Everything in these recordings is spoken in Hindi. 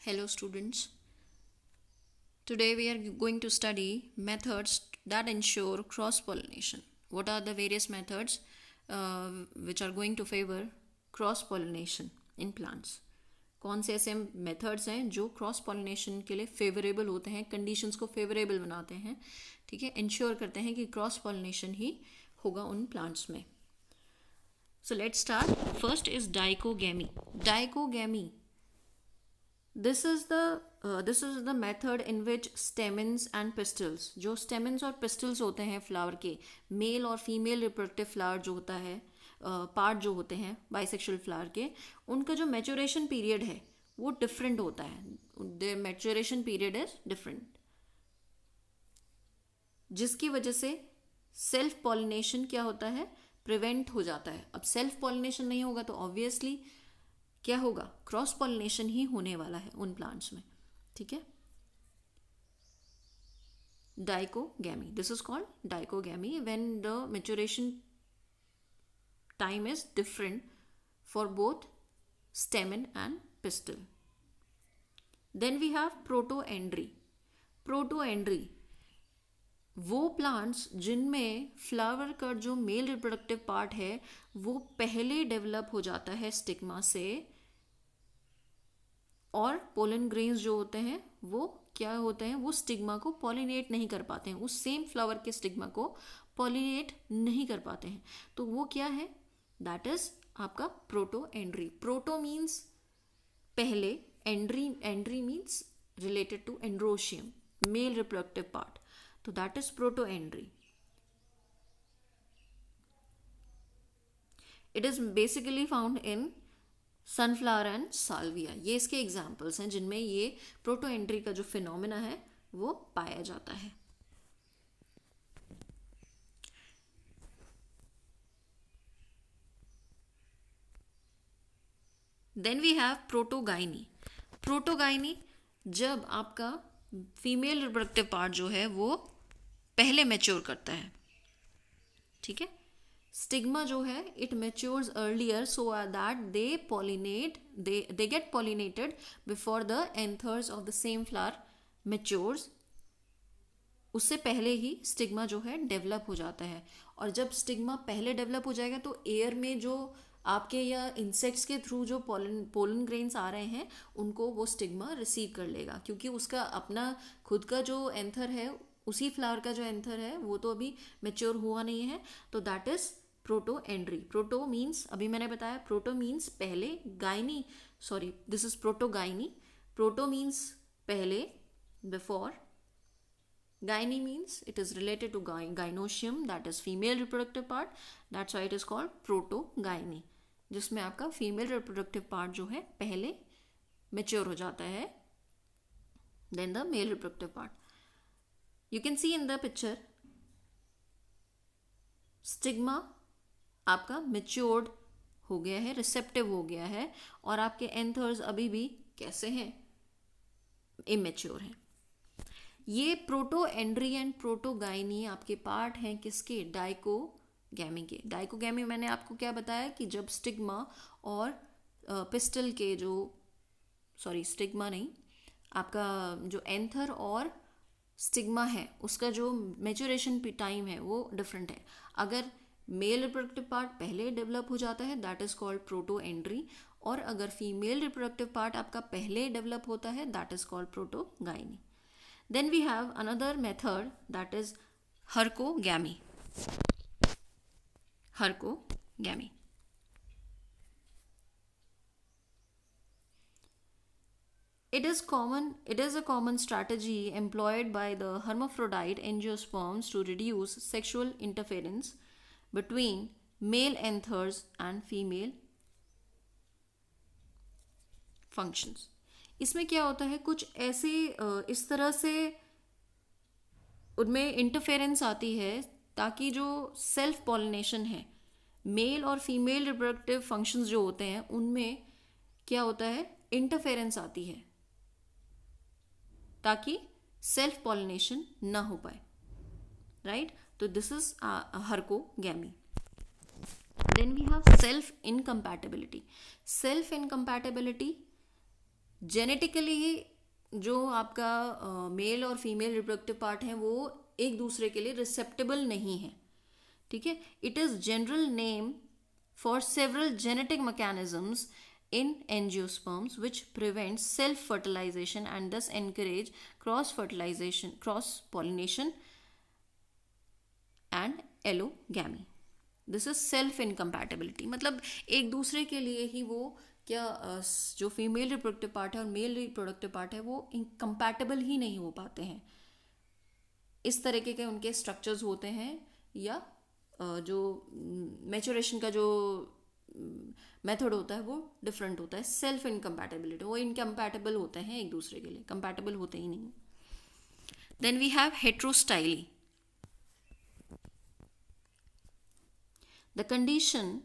Hello, students. Today we are going to study methods that ensure cross pollination. What are the various methods which are going to favor cross pollination in plants? कौन से ऐसे मेथड्स हैं जो क्रॉस पॉलिनेशन के लिए फेवरेबल होते हैं, कंडीशंस को फेवरेबल बनाते हैं, ठीक है, इंश्योर करते हैं कि क्रॉस पॉलिनेशन ही होगा उन प्लांट्स में. So let's start. First is dichogamy. Dichogamy, this is the method in which stamens and pistils, जो stamens और pistils होते हैं फ्लावर के, मेल और फीमेल रिप्रोडक्टिव फ्लावर जो होता है, पार्ट जो होते हैं बाइसेक्सुअल फ्लावर के, उनका जो मैच्योरेशन पीरियड है वो डिफरेंट होता है. Their maturation period is different, जिसकी वजह से सेल्फ पॉलिनेशन क्या होता है, प्रिवेंट हो जाता है. अब सेल्फ पॉलिनेशन नहीं होगा तो ऑब्वियसली क्या होगा, क्रॉस पॉलिनेशन ही होने वाला है उन प्लांट्स में. ठीक है, dichogamy, this is called dichogamy when the maturation time is different for both stamen and pistil. Then we have protandry. Protandry वो प्लांट्स जिनमें फ्लावर का जो मेल रिप्रोडक्टिव पार्ट है वो पहले डेवलप हो जाता है स्टिग्मा से, और पोलन ग्रेन्स जो होते हैं वो क्या होते हैं, वो स्टिग्मा को पॉलिनेट नहीं कर पाते हैं, उस सेम फ्लावर के स्टिग्मा को पॉलिनेट नहीं कर पाते हैं. तो वो क्या है, दैट इज आपका प्रोटोएंड्री. प्रोटो मीन्स पहले, andry means related to androecium, male reproductive part. तो that is protandry. It is basically found in sunflower and salvia. ये इसके एग्जाम्पल्स हैं जिनमें ये प्रोटोएंड्री का जो फिनोमिना है वो पाया जाता है. Then we have protogyny. Protogyny, जब आपका फीमेल रिप्रोडक्टिव पार्ट जो है वो पहले मैच्योर करता है. ठीक है, स्टिग्मा जो है it matures earlier so that they pollinate, they get pollinated before the anthers of the same flower matures. उससे पहले ही स्टिग्मा जो है डेवलप हो जाता है. और जब स्टिग्मा पहले डेवलप हो जाएगा तो एयर में जो आपके या इंसेक्ट्स के थ्रू जो पोलन ग्रेन्स आ रहे हैं उनको वो स्टिग्मा रिसीव कर लेगा, क्योंकि उसका अपना खुद का जो एंथर है, उसी फ्लावर का जो एंथर है वो तो अभी मैच्योर हुआ नहीं है. तो that is protandry. Proto means, अभी मैंने बताया, प्रोटो मीन्स पहले, gynae, sorry, this is protogyny. Proto means पहले, before. Gyne means it is related to gynoecium, that is female reproductive part. That's why it is called protogyne, जिसमें आपका फीमेल रिप्रोडक्टिव पार्ट जो है पहले मेच्योर हो जाता है then the male reproductive part. You can see in the picture, stigma आपका मेच्योर्ड हो गया है, रिसेप्टिव हो गया है, और आपके एंथर्स अभी भी कैसे हैं, इमेच्योर हैं. ये प्रोटोएंड्री एंड प्रोटोगाइनी आपके पार्ट हैं किसके, डाइकोगेमी के. डाइकोगेमी मैंने आपको क्या बताया कि जब स्टिग्मा और पिस्टल के जो, सॉरी स्टिग्मा नहीं, आपका जो एंथर और स्टिग्मा है उसका जो मैच्योरेशन टाइम है वो डिफरेंट है. अगर मेल रिप्रोडक्टिव पार्ट पहले डेवलप हो जाता है दैट इज कॉल्ड प्रोटोएंड्री, और अगर फीमेल रिप्रोडक्टिव पार्ट आपका पहले डेवलप होता है that is called protogyny. Then we have another method that is hercogamy. Hercogamy. It is a common strategy employed by the hermaphrodite angiosperms to reduce sexual interference between male anthers and female functions. इसमें क्या होता है, कुछ ऐसे इस तरह से उनमें इंटरफेरेंस आती है ताकि जो सेल्फ पॉलिनेशन है, मेल और फीमेल रिप्रोडक्टिव फंक्शंस जो होते हैं उनमें क्या होता है, इंटरफेरेंस आती है ताकि सेल्फ पॉलिनेशन ना हो पाए. राइट, तो this is herkogamy. Then we have self incompatibility. Self incompatibility genetically जो आपका मेल और फीमेल रिप्रोडक्टिव पार्ट है वो एक दूसरे के लिए रिसेप्टेबल नहीं है, ठीक है. It is general name for several genetic mechanisms in angiosperms which prevent self fertilization and thus encourage cross pollination and allogamy. This is self incompatibility, मतलब एक दूसरे के लिए ही वो क्या जो फीमेल रिप्रोडक्टिव पार्ट है और मेल रिप्रोडक्टिव पार्ट है वो इनकम्पैटिबल ही नहीं हो पाते हैं. इस तरीके के उनके स्ट्रक्चर्स होते हैं, या जो मैच्योरेशन का जो मेथड होता है वो डिफरेंट होता है. सेल्फ इनकम्पैटिबिलिटी, वो इनकम्पैटिबल होते हैं एक दूसरे के लिए, कंपैटिबल होते ही नहीं. Then we have heterostyly. The condition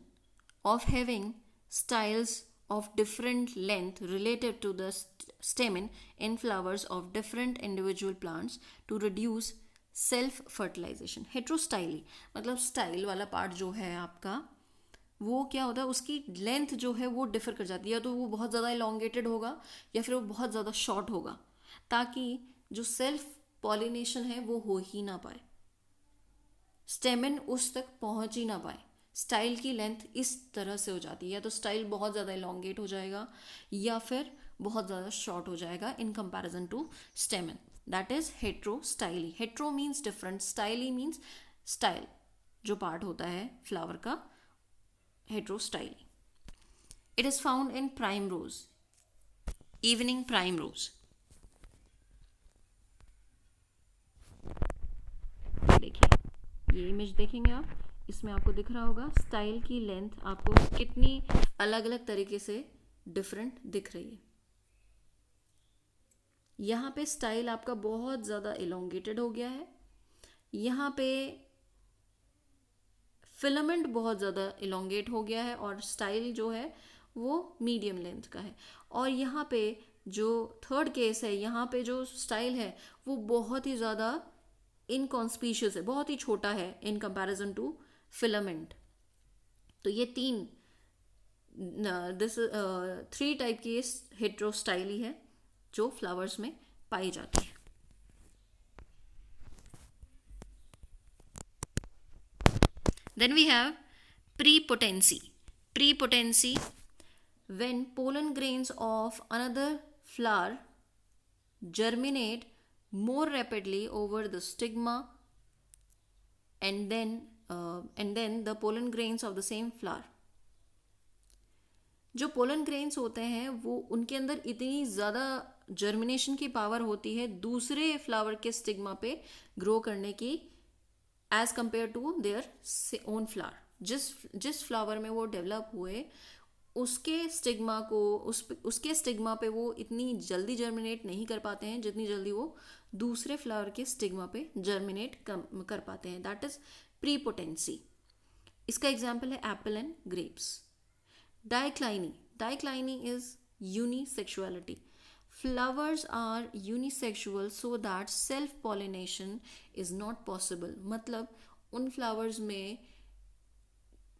of having styles of different length relative to the stamen in flowers of different individual plants to reduce self fertilization. Heterostyly मतलब स्टाइल वाला पार्ट जो है आपका वो क्या होता है, उसकी लेंथ जो है वो डिफर कर जाती है, या तो वो बहुत ज़्यादा इलोंगेटेड होगा या फिर वो बहुत ज़्यादा शॉर्ट होगा, ताकि जो सेल्फ पॉलिनेशन है वो हो ही ना पाए, स्टेमन उस तक पहुंच ही ना पाए. स्टाइल की लेंथ इस तरह से हो जाती है, या तो स्टाइल बहुत ज़्यादा इलोंगेट हो जाएगा या फिर बहुत ज़्यादा शॉर्ट हो जाएगा in comparison to stamen. That is heterostyly. Hetero means different, styly means style जो पार्ट होता है फ्लावर का, heterostyly. It is found in primrose, evening primrose. देखिए ये इमेज देखेंगे आप, इसमें आपको दिख रहा होगा स्टाइल की लेंथ आपको कितनी अलग अलग तरीके से डिफरेंट दिख रही है. यहाँ पे स्टाइल आपका बहुत ज़्यादा इलोंगेटेड हो गया है, यहाँ पे फिलामेंट बहुत ज़्यादा इलोंगेट हो गया है और स्टाइल जो है वो मीडियम लेंथ का है. और यहाँ पे जो थर्ड केस है, यहाँ पे जो स्टाइल है वो बहुत ही ज़्यादा इनकॉन्स्पीशियस है, बहुत ही छोटा है इन कंपैरिजन टू फिलामेंट. तो ये थ्री टाइप की हेट्रोस्टाइली है जो फ्लावर्स में पाई जाती है. Then we have prepotency. Prepotency, when pollen grains of another flower germinate more rapidly over the stigma and then the pollen grains of the same flower. जो पोलन ग्रेन्स होते हैं वो उनके अंदर इतनी ज़्यादा जर्मिनेशन की पावर होती है दूसरे फ्लावर के स्टिग्मा पे ग्रो करने की, as compare to their own flower. जिस फ्लावर में वो डेवलप हुए उसके स्टिग्मा पे वो इतनी जल्दी जर्मिनेट नहीं कर पाते हैं जितनी जल्दी वो दूसरे फ्लावर के स्टिग्मा पे जर्मिनेट कर पाते हैं. That is prepotency. इसका एग्जाम्पल है Apple and grapes. Dicliny is unisexuality. Flowers are unisexual so that self-pollination is not possible. मतलब उन फ्लावर्स में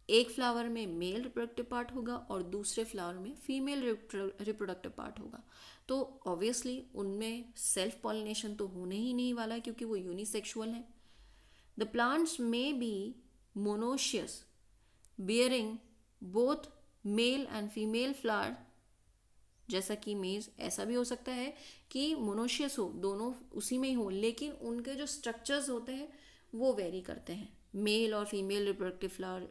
एक फ्लावर में मेल रिप्रोडक्टिव पार्ट होगा और दूसरे फ्लावर में फीमेल रिप्रोडक्टिव पार्ट होगा. तो ऑब्वियसली उनमें सेल्फ पॉलिनेशन तो होने ही नहीं वाला क्योंकि वो यूनिसेक्सुअल है. द प्लांट्स में be monoecious bearing both male and female flower, जैसा कि मेज ऐसा भी हो सकता है कि मोनोशियस हो, दोनों उसी में ही हो, लेकिन उनके जो स्ट्रक्चर्स होते हैं वो वेरी करते हैं. मेल और फीमेल रिप्रोडक्टिव फ्लावर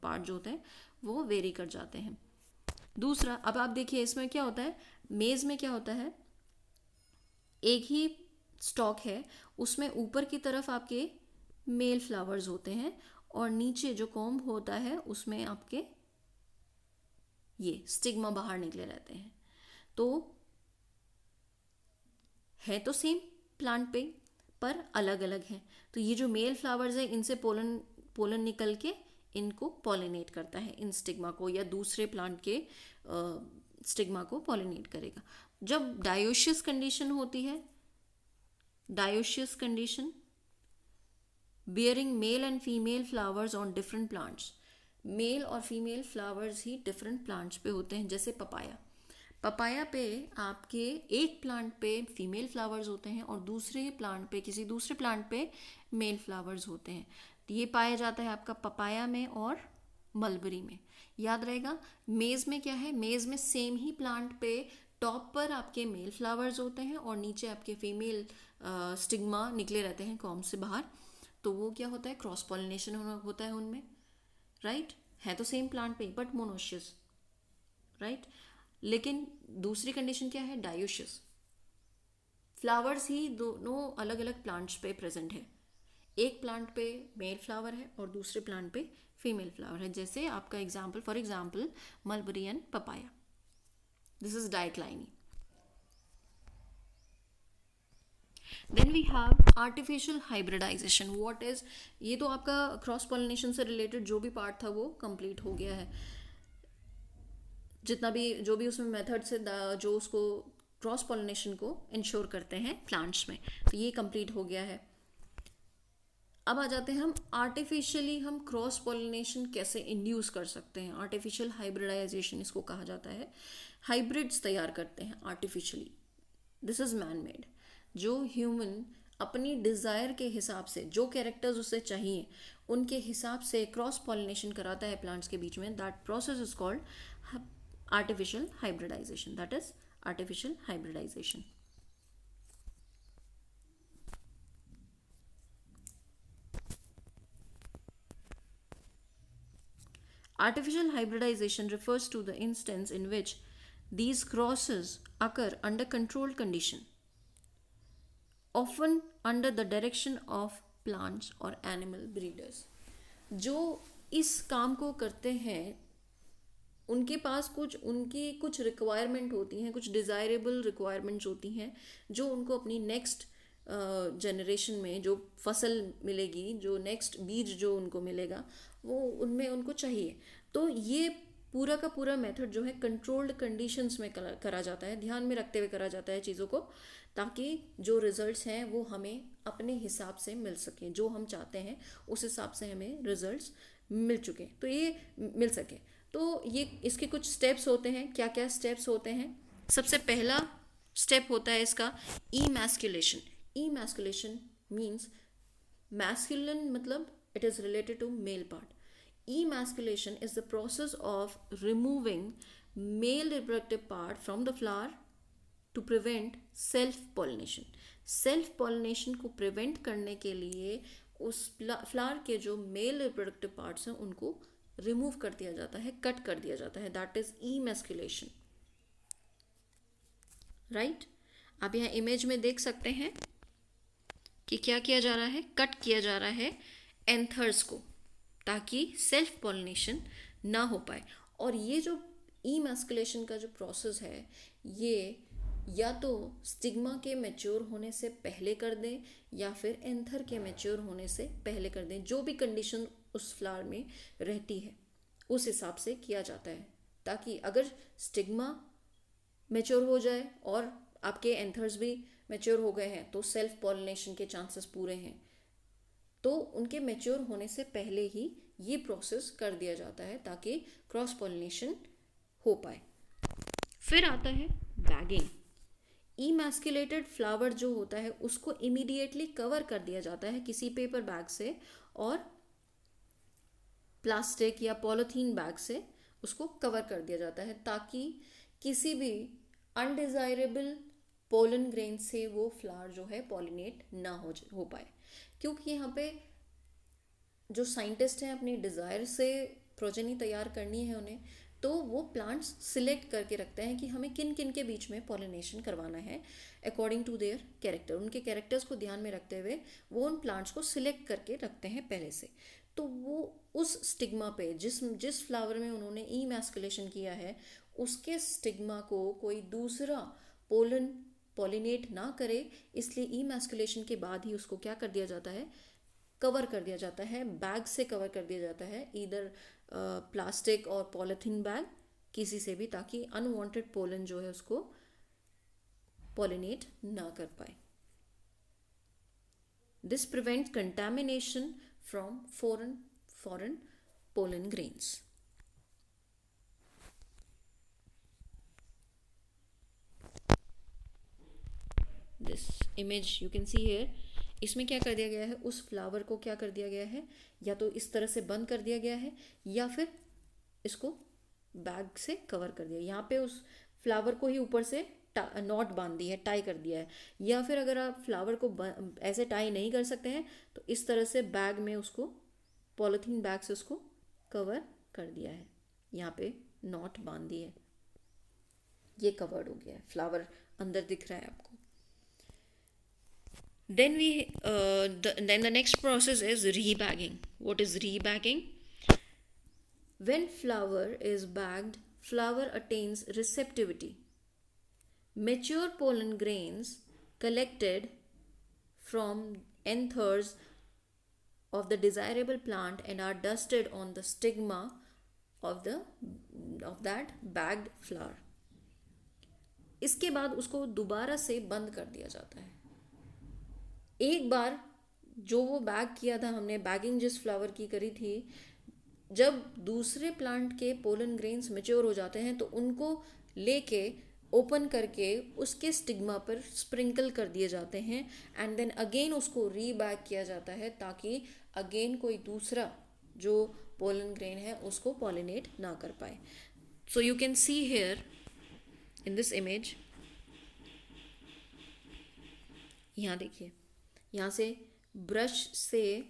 पार्ट जो होते हैं वो वेरी कर जाते हैं. दूसरा, अब आप देखिए इसमें क्या होता है, मेज में क्या होता है, एक ही स्टॉक है, उसमें ऊपर की तरफ आपके मेल फ्लावर्स होते हैं और नीचे जो कॉम्ब होता है उसमें आपके ये स्टिग्मा बाहर निकले रहते हैं. तो है तो सेम प्लांट पे पर अलग अलग हैं. तो ये जो मेल फ्लावर्स है इनसे पोलन निकल के इनको पॉलिनेट करता है, इन स्टिग्मा को, या दूसरे प्लांट के स्टिग्मा को पॉलिनेट करेगा. जब डायोशियस कंडीशन होती है, dioecious condition bearing male and female flowers on different plants, male और फीमेल फ्लावर्स ही डिफरेंट प्लांट्स पे होते हैं. जैसे पपाया, पपाया पे आपके एक प्लांट पे फीमेल फ्लावर्स होते हैं और दूसरे प्लांट पे, किसी दूसरे प्लांट पे मेल फ्लावर्स होते हैं। तो ये पाया जाता है आपका पपाया में और मलबरी में। याद रहेगा। मेज में क्या है, मेज में सेम ही प्लांट पे टॉप पर आपके मेल फ्लावर्स होते हैं और नीचे आपके फीमेल स्टिग्मा निकले रहते हैं कॉम्ब से बाहर। तो वो क्या होता है, क्रॉस पॉलिनेशन होता है उनमें, राइट। है तो सेम प्लांट पे बट मोनोशियस, राइट। लेकिन दूसरी कंडीशन क्या है, डायोशियस। फ्लावर्स ही दोनों अलग अलग प्लांट्स पे प्रेजेंट है। एक प्लांट पे मेल फ्लावर है और दूसरे प्लांट पे फीमेल फ्लावर है। जैसे आपका example, for example mulberry and papaya, this is dicliny. Then we have artificial hybridization. What is, ये तो आपका क्रॉस पॉलिनेशन से रिलेटेड जो भी पार्ट था वो कंप्लीट हो गया है। जितना भी जो भी उसमें मेथड से जो उसको क्रॉस पॉलिनेशन को इंश्योर करते हैं प्लांट्स में, तो ये कंप्लीट हो गया है। अब आ जाते हैं हम आर्टिफिशियली हम क्रॉस पॉलिनेशन कैसे इंड्यूस कर सकते हैं। आर्टिफिशियल हाइब्रिडाइजेशन इसको कहा जाता है। हाइब्रिड्स तैयार करते हैं artificially, this is man made. जो ह्यूमन अपनी डिज़ायर के हिसाब से जो कैरेक्टर्स उसे चाहिए उनके हिसाब से क्रॉस पॉलिनेशन कराता है प्लांट्स के बीच में, that process is called artificial hybridization. That is artificial hybridization. Artificial hybridization refers to the instance in which these crosses occur under controlled condition, often under the direction of plants or animal breeders. जो इस काम को करते हैं उनके पास उनकी कुछ रिक्वायरमेंट होती हैं, कुछ डिज़ायरेबल रिक्वायरमेंट्स होती हैं जो उनको अपनी नेक्स्ट जनरेशन में जो फसल मिलेगी, जो नेक्स्ट बीज जो उनको मिलेगा वो उनमें उनको चाहिए। तो ये पूरा का पूरा मेथड जो है कंट्रोल्ड कंडीशंस में करा जाता है, ध्यान में रखते हुए करा जाता है चीज़ों को, ताकि जो रिजल्ट्स हैं वो हमें अपने हिसाब से मिल सके, जो हम चाहते हैं उस हिसाब से हमें रिजल्ट्स मिल चुके, तो ये मिल सके। तो ये इसके कुछ स्टेप्स होते हैं। क्या क्या स्टेप्स होते हैं? सबसे पहला स्टेप होता है इसका इमैस्कुलेशन। इमैस्कुलेशन मीन्स मैस्कुलिन मतलब it is related to male part. Emasculation is the process of removing male reproductive part from the flower to prevent self pollination. Self pollination को प्रिवेंट करने के लिए उस फ्लावर के जो मेल रिप्रोडक्टिव पार्ट्स हैं उनको रिमूव कर दिया जाता है, कट कर दिया जाता है, दैट इज इमैस्कुलेशन, राइट। आप यहाँ इमेज में देख सकते हैं कि क्या किया जा रहा है, कट किया जा रहा है एंथर्स को ताकि सेल्फ पॉलिनेशन ना हो पाए। और ये जो इमैस्कुलेशन का जो प्रोसेस है ये या तो स्टिग्मा के मैच्योर होने से पहले कर दें या फिर एंथर के मैच्योर होने से पहले कर दें, जो भी कंडीशन उस फ्लावर में रहती है उस हिसाब से किया जाता है, ताकि अगर स्टिग्मा मैच्योर हो जाए और आपके एंथर्स भी मैच्योर हो गए हैं तो सेल्फ पॉलिनेशन के चांसेस पूरे हैं। तो उनके मैच्योर होने से पहले ही ये प्रोसेस कर दिया जाता है ताकि क्रॉस पॉलिनेशन हो पाए। फिर आता है बैगिंग। इमैस्कुलेटेड फ्लावर जो होता है उसको इमीडिएटली कवर कर दिया जाता है किसी पेपर बैग से और प्लास्टिक या पॉलीथीन बैग से उसको कवर कर दिया जाता है, ताकि किसी भी अनडिजायरेबल पोलन ग्रेन से वो फ्लावर जो है पॉलिनेट ना हो पाए। क्योंकि यहाँ पे जो साइंटिस्ट हैं अपनी डिज़ायर से प्रोजेनी तैयार करनी है उन्हें, तो वो प्लांट्स सिलेक्ट करके रखते हैं कि हमें किन किन के बीच में पॉलिनेशन करवाना है अकॉर्डिंग टू देयर कैरेक्टर। उनके कैरेक्टर्स को ध्यान में रखते हुए वो उन प्लांट्स को सिलेक्ट करके रखते हैं पहले से। तो वो उस स्टिग्मा पे जिस फ्लावर में उन्होंने इमैस्कुलेशन किया है उसके स्टिग्मा को कोई दूसरा पॉलिनेट ना करे, इसलिए इमैस्कुलेशन के बाद ही उसको क्या कर दिया जाता है, कवर कर दिया जाता है, बैग से कवर कर दिया जाता है, इधर प्लास्टिक और पॉलीथीन बैग किसी से भी, ताकि अनवांटेड पोलन जो है उसको पॉलिनेट ना कर पाए। This prevent contamination from foreign pollen grains. Image you can see here, इसमें क्या कर दिया गया है, उस फ्लावर को क्या कर दिया गया है, या तो इस तरह से बंद कर दिया गया है या फिर इसको बैग से कवर कर दिया। यहाँ पे उस फ्लावर को ही ऊपर से नॉट बांध दी है, टाई कर दिया है। या फिर अगर आप फ्लावर को ऐसे टाई नहीं कर सकते हैं तो इस तरह से बैग में उसको पॉलिथीन बैग से उसको कवर कर दिया है, यहाँ पे नॉट बांध दी है, ये कवर्ड हो गया है, फ्लावर अंदर दिख रहा है आपको। Then then the next process is rebagging. What is rebagging? When flower is bagged, flower attains receptivity. Mature pollen grains collected from anthers of the desirable plant and are dusted on the stigma of that bagged flower. इसके बाद उसको दोबारा से बंद कर दिया जाता है। एक बार जो वो बैग किया था हमने, बैगिंग जिस फ्लावर की करी थी, जब दूसरे प्लांट के पोलन ग्रेन्स मेच्योर हो जाते हैं तो उनको लेके ओपन करके उसके स्टिग्मा पर स्प्रिंकल कर दिए जाते हैं एंड देन अगेन उसको रीबैग किया जाता है ताकि अगेन कोई दूसरा जो पोलन ग्रेन है उसको पॉलिनेट ना कर पाए। So you can see here in this image, यहाँ देखिए, यहाँ से ब्रश से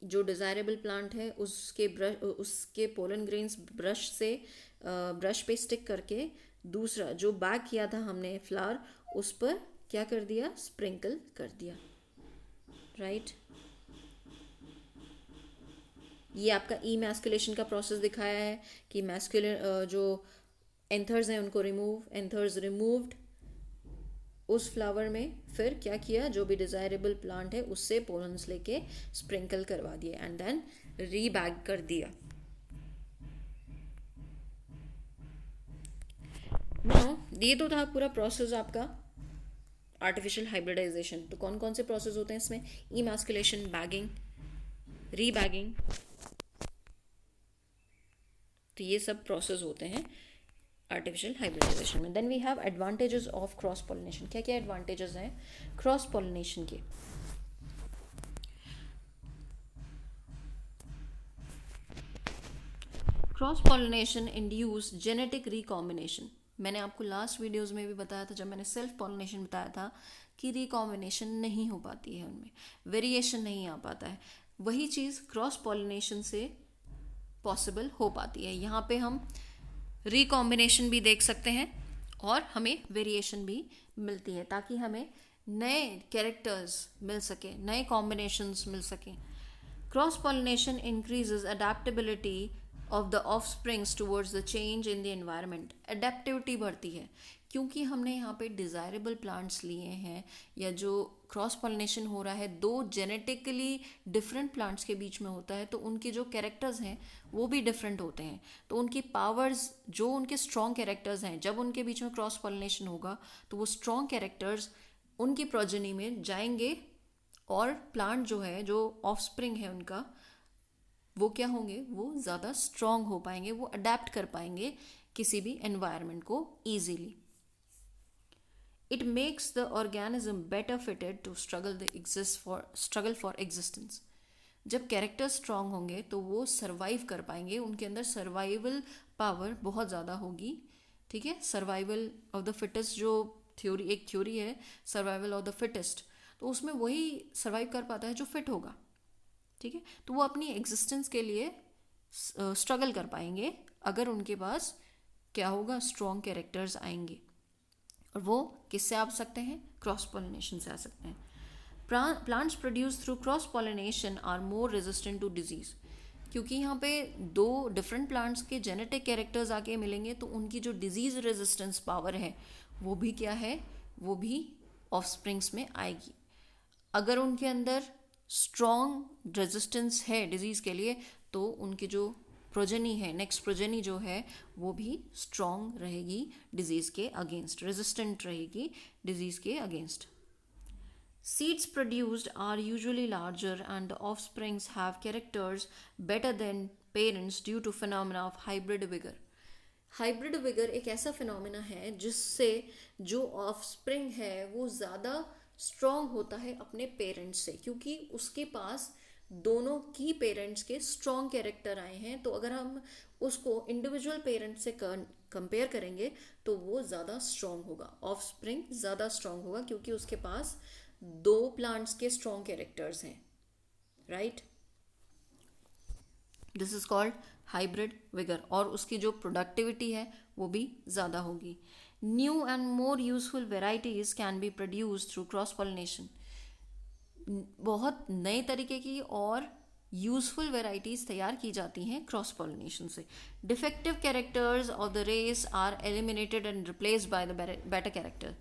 जो डिज़ायरेबल प्लांट है उसके पोलन ग्रेन्स ब्रश पे स्टिक करके दूसरा जो बैग किया था हमने फ्लावर उस पर क्या कर दिया, स्प्रिंकल कर दिया, राइट। ये आपका इमैस्कुलेशन का प्रोसेस दिखाया है कि मैस्कुलर जो एंथर्स हैं उनको एंथर्स रिमूव्ड उस फ्लावर में, फिर क्या किया, जो भी डिज़ायरेबल प्लांट है उससे पोलन्स लेके स्प्रिंकल करवा दिए एंड देन रीबैग कर दिया। नाउ ये तो था पूरा प्रोसेस आपका आर्टिफिशियल हाइब्रिडाइजेशन। तो कौन कौन से प्रोसेस होते हैं इसमें, इमैस्कुलेशन, बैगिंग, रीबैगिंग, तो ये सब प्रोसेस होते हैं आर्टिफिशियल हाइब्रिडाइजेशन में। Then we have advantages of cross pollination. क्या क्या एडवांटेजेस हैं क्रॉस पॉलिनेशन के? Cross pollination induce genetic recombination. मैंने आपको लास्ट वीडियोस में भी बताया था, जब मैंने सेल्फ पॉलिनेशन बताया था, कि रिकॉम्बिनेशन नहीं हो पाती है, उनमें वेरिएशन नहीं आ पाता है। वही चीज़ क्रॉस पॉलिनेशन से पॉसिबल हो पाती है। यहाँ पे हम रिकॉम्बिनेशन भी देख सकते हैं और हमें वेरिएशन भी मिलती है ताकि हमें नए कैरेक्टर्स मिल सके, नए कॉम्बिनेशंस मिल सकें। Cross pollination increases adaptability of the offsprings towards the change in the environment. Adaptivity बढ़ती है क्योंकि हमने यहाँ पे डिज़ायरेबल प्लांट्स लिए हैं, या जो क्रॉस पॉलिनेशन हो रहा है दो जेनेटिकली डिफरेंट प्लांट्स के बीच में होता है, तो उनके जो कैरेक्टर्स हैं वो भी डिफरेंट होते हैं। तो उनकी पावर्स, जो उनके स्ट्रॉन्ग कैरेक्टर्स हैं, जब उनके बीच में क्रॉस पॉलिनेशन होगा तो वो स्ट्रॉन्ग कैरेक्टर्स उनकी प्रोजेनी में जाएंगे और प्लांट जो है, जो ऑफस्प्रिंग है उनका, वो क्या होंगे, वो ज़्यादा स्ट्रॉन्ग हो पाएंगे, वो अडेप्ट कर पाएंगे किसी भी एनवायरनमेंट को easily. It makes the organism better fitted to struggle for existence. जब कैरेक्टर स्ट्रांग होंगे तो वो सर्वाइव कर पाएंगे, उनके अंदर सर्वाइवल पावर बहुत ज़्यादा होगी, ठीक है। सर्वाइवल ऑफ द फिटेस्ट जो एक थ्योरी है, सर्वाइवल ऑफ द फिटेस्ट, तो उसमें वही सर्वाइव कर पाता है जो फिट होगा, ठीक है। तो वो अपनी एग्जिस्टेंस के लिए स्ट्रगल कर पाएंगे अगर उनके पास क्या होगा, स्ट्रॉन्ग कैरेक्टर्स आएंगे। और वो किससे आ सकते हैं, क्रॉस पॉलिनेशन से आ सकते हैं। Plants produce through cross pollination are more resistant to disease. क्योंकि यहाँ पे दो डिफरेंट प्लांट्स के जेनेटिक कैरेक्टर्स आके मिलेंगे तो उनकी जो डिजीज रेजिस्टेंस पावर है वो भी क्या है, वो भी ऑफस्प्रिंग्स में आएगी। अगर उनके अंदर स्ट्रॉन्ग रेजिस्टेंस है डिजीज के लिए तो उनकी जो प्रोजेनी है, नेक्स्ट प्रोजेनी जो है वो भी स्ट्रॉन्ग रहेगी डिजीज़ के अगेंस्ट, रेजिस्टेंट रहेगी डिजीज़ के against. Seeds produced are usually larger and the offsprings have characters better than parents due to phenomena of hybrid vigor. Hybrid vigour एक ऐसा फिनोमिना है जिससे जो ऑफस्प्रिंग है वो ज़्यादा स्ट्रॉन्ग होता है अपने पेरेंट्स से, क्योंकि उसके पास दोनों की पेरेंट्स के स्ट्रॉन्ग कैरेक्टर आए हैं। तो अगर हम उसको इंडिविजुअल पेरेंट्स से कंपेयर करेंगे तो वो ज़्यादा स्ट्रॉन्ग होगा, ऑफस्प्रिंग ज़्यादा स्ट्रॉन्ग होगा, क्योंकि उसके पास दो प्लांट्स के स्ट्रॉन्ग कैरेक्टर्स हैं, right. This is called hybrid vigour, और उसकी जो प्रोडक्टिविटी है वो भी ज़्यादा होगी। New and more useful varieties can be produce through cross pollination. बहुत नए तरीके की और यूजफुल वेराइटीज तैयार की जाती हैं क्रॉस पॉलिनेशन से। Defective characters of the race are eliminated and replaced by the better character.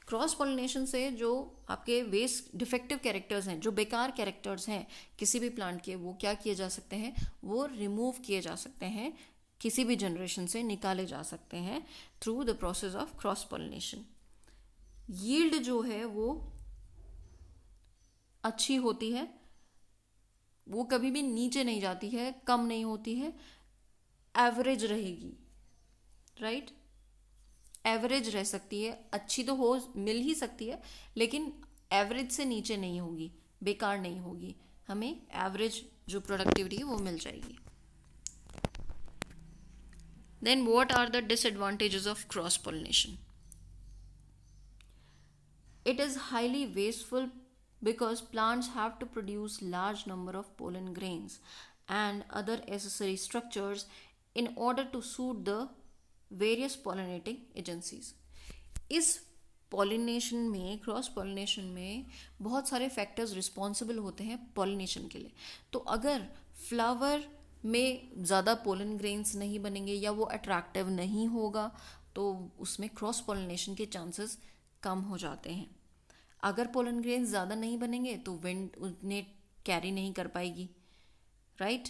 Cross pollination से जो आपके वेस्ट डिफेक्टिव कैरेक्टर्स हैं, जो बेकार कैरेक्टर्स हैं किसी भी प्लांट के, वो क्या किए जा सकते हैं, वो रिमूव किए जा सकते हैं, किसी भी जनरेशन से निकाले जा सकते हैं through the process of cross pollination. Yield जो है वो अच्छी होती है, वो कभी भी नीचे नहीं जाती है, कम नहीं होती है, एवरेज रहेगी, राइट। एवरेज रह सकती है, अच्छी तो हो मिल ही सकती है, लेकिन एवरेज से नीचे नहीं होगी, बेकार नहीं होगी, हमें एवरेज जो प्रोडक्टिविटी है वो मिल जाएगी। Then what are the disadvantages of cross pollination? It is highly wasteful because plants have to produce large number of pollen grains and other accessory structures in order to suit the various pollinating agencies. इस पॉलिनेशन में, क्रॉस पॉलिनेशन में बहुत सारे फैक्टर्स रिस्पॉन्सिबल होते हैं पॉलिनेशन के लिए। तो अगर फ्लावर में ज़्यादा पोलन ग्रेन्स नहीं बनेंगे या वो अट्रैक्टिव नहीं होगा तो उसमें क्रॉस पॉलिनेशन के चांसेस कम हो जाते हैं। अगर पोलन ग्रेन्स ज़्यादा नहीं बनेंगे तो विंड उन्हें कैरी नहीं कर पाएगी, राइट।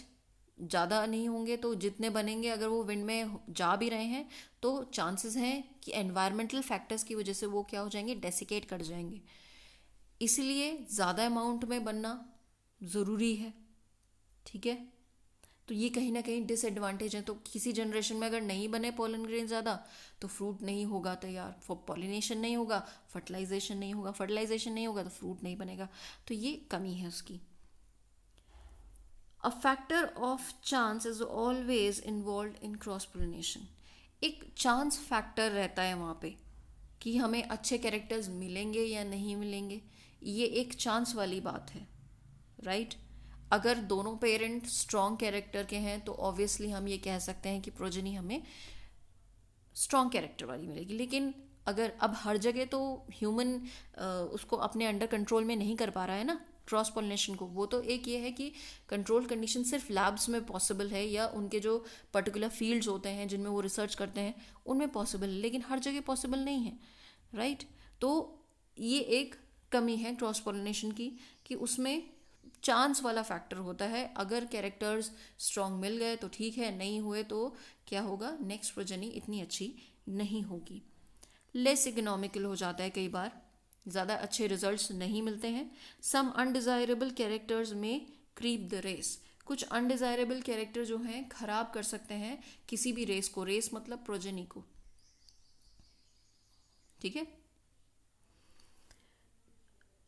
ज़्यादा नहीं होंगे तो जितने बनेंगे, अगर वो विंड में जा भी रहे हैं तो चांसेस हैं कि एनवायरमेंटल फैक्टर्स की वजह से वो क्या हो जाएंगे, डेसिकेट कर जाएंगे। इसलिए ज़्यादा अमाउंट में बनना ज़रूरी है, ठीक है। तो ये कहीं ना कहीं डिसएडवांटेज है। तो किसी जनरेशन में अगर नहीं बने पोलन ग्रेन ज़्यादा तो फ्रूट नहीं होगा तैयार, पॉलिनेशन नहीं होगा, फर्टिलाइजेशन नहीं होगा, फर्टिलाइजेशन नहीं होगा तो फ्रूट नहीं बनेगा। तो ये कमी है उसकी। A factor of chance is always involve in cross pollination. एक चांस फैक्टर रहता है वहाँ पे कि हमें अच्छे कैरेक्टर्स मिलेंगे या नहीं मिलेंगे, ये एक चांस वाली बात है, राइट। अगर दोनों पेरेंट स्ट्रॉन्ग कैरेक्टर के हैं तो ऑब्वियसली हम ये कह सकते हैं कि प्रोजेनी हमें स्ट्रॉन्ग कैरेक्टर वाली मिलेगी। लेकिन अगर अब हर जगह तो ह्यूमन उसको अपने अंडर कंट्रोल में नहीं कर पा रहा है ना क्रॉस पॉलिनेशन को, वो तो एक ये है कि कंट्रोल कंडीशन सिर्फ लैब्स में पॉसिबल है या उनके जो पर्टिकुलर फील्ड्स होते हैं जिनमें वो रिसर्च करते हैं उनमें पॉसिबल है, लेकिन हर जगह पॉसिबल नहीं है, राइट। तो ये एक कमी है क्रॉस पॉलिनेशन की कि उसमें चांस वाला फैक्टर होता है। अगर कैरेक्टर्स स्ट्रॉन्ग मिल गए तो ठीक है, नहीं हुए तो क्या होगा, नेक्स्ट प्रोजेनी इतनी अच्छी नहीं होगी, लेस इकोनॉमिकल हो जाता है, कई बार ज़्यादा अच्छे रिजल्ट्स नहीं मिलते हैं। सम अनडिज़ायरेबल कैरेक्टर्स में क्रीप द रेस। कुछ अनडिज़ायरेबल कैरेक्टर जो हैं खराब कर सकते हैं किसी भी रेस को, रेस मतलब प्रोजेनी को, ठीक है।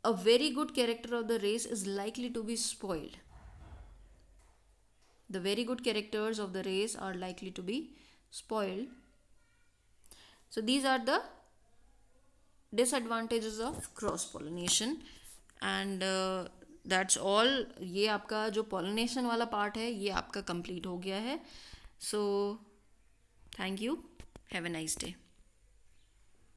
A very good character of the race is likely to be spoiled. The very good characters of the race are likely to be spoiled. So these are the disadvantages of cross pollination and that's all. ये आपका जो pollination वाला part है ये आपका complete हो गया है. So thank you. Have a nice day.